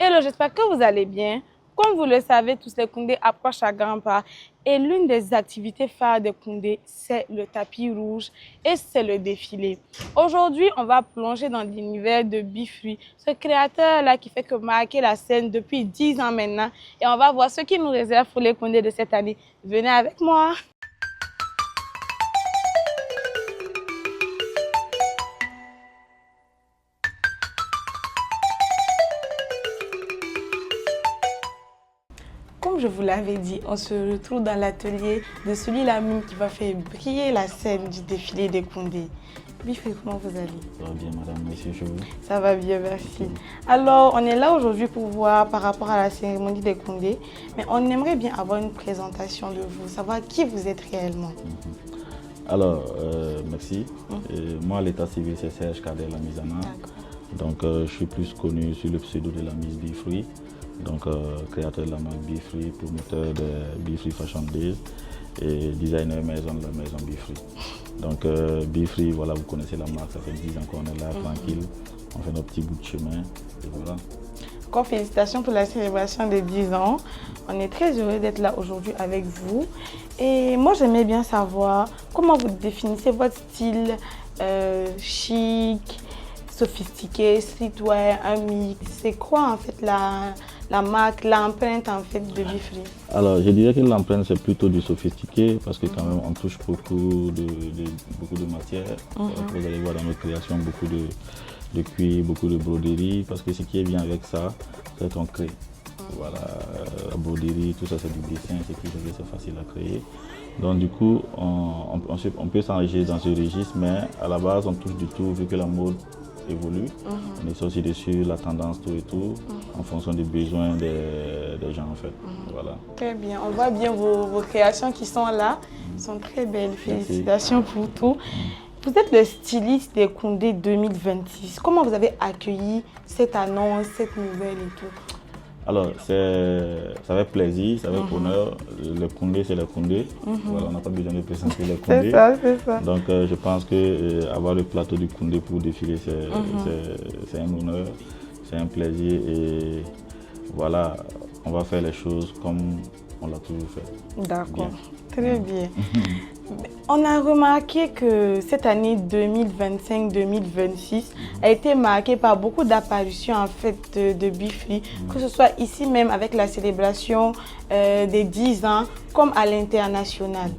Hello, j'espère que vous allez bien. Comme vous le savez, tous les Koundés approchent à grands pas et l'une des activités phares des Koundés, c'est le tapis rouge et c'est le défilé. Aujourd'hui, on va plonger dans l'univers de Bifree, ce créateur-là qui fait que marquer la scène depuis 10 ans maintenant, et on va voir ce qu'il nous réserve pour les Koundés de cette année. Venez avec moi. Comme je vous l'avais dit, on se retrouve dans l'atelier de Souli Lamine qui va faire briller la scène du défilé des Koundés. Bifree, comment vous allez? Ça va bien, madame, merci, je vous. Ça va bien, merci. Alors, on est là aujourd'hui pour voir par rapport à la cérémonie des Koundés, mais on aimerait bien avoir une présentation de vous, savoir qui vous êtes réellement. Alors, merci. Moi, l'état civil, c'est Serge Kader Lamizana. Donc, je suis plus connu sur le pseudo de la Miss Bifree. Donc, créateur de la marque Bifree, promoteur de Bifree Fashion Days et designer maison de la maison Bifree. Donc, Bifree, voilà, vous connaissez la marque, ça fait 10 ans qu'on est là, tranquille. On fait nos petits bouts de chemin et voilà. Encore félicitations pour la célébration des 10 ans. On est très heureux d'être là aujourd'hui avec vous. Et moi, j'aimerais bien savoir comment vous définissez votre style chic, sophistiqué, streetwear, un mix. C'est quoi en fait la marque, l'empreinte en fait de Bifree? Alors, je dirais que l'empreinte, c'est plutôt du sophistiqué parce que quand même, on touche beaucoup de matières. Vous allez voir dans nos créations beaucoup de cuir, beaucoup de broderie parce que ce qui est bien avec ça, c'est qu'on crée. Voilà, la broderie, tout ça, c'est du dessin, ce qui fait que c'est facile à créer. Donc du coup, on peut s'enrichir dans ce registre, mais à la base, on touche du tout vu que la mode évolue. On est aussi dessus la tendance, tout et tout, en fonction des besoins des gens en fait. Voilà. Très bien, on voit bien vos créations qui sont là, sont très belles. Félicitations pour tout. Vous êtes le styliste des Koundés 2026. Comment vous avez accueilli cette annonce, cette nouvelle et tout? Alors, ça fait plaisir, ça fait honneur. Les Koundés, c'est les Koundés. Voilà, on n'a pas besoin de présenter les Koundés. C'est ça, c'est ça. Donc, je pense que avoir le plateau du Koundé pour défiler, c'est un honneur, c'est un plaisir. Et voilà, on va faire les choses comme on l'a toujours fait. D'accord, très bien. On a remarqué que cette année 2025-2026 a été marquée par beaucoup d'apparitions en fait de Bifree, que ce soit ici même avec la célébration des 10 ans, comme à l'international.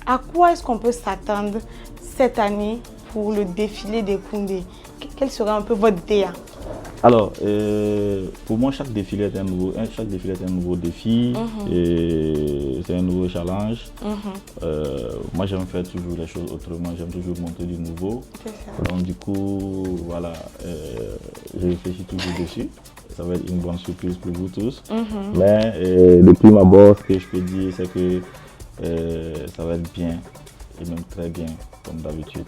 À quoi est-ce qu'on peut s'attendre cette année pour le défilé des Koundés? Quel serait un peu votre DA? Alors, pour moi, chaque défilé est un nouveau défi, et c'est un nouveau challenge. Moi, j'aime faire toujours les choses autrement, j'aime toujours montrer du nouveau. Donc, du coup, voilà, je réfléchis toujours dessus. Ça va être une bonne surprise pour vous tous. Mais depuis ma bosse, ce que je peux dire, c'est que ça va être bien, et même très bien, comme d'habitude.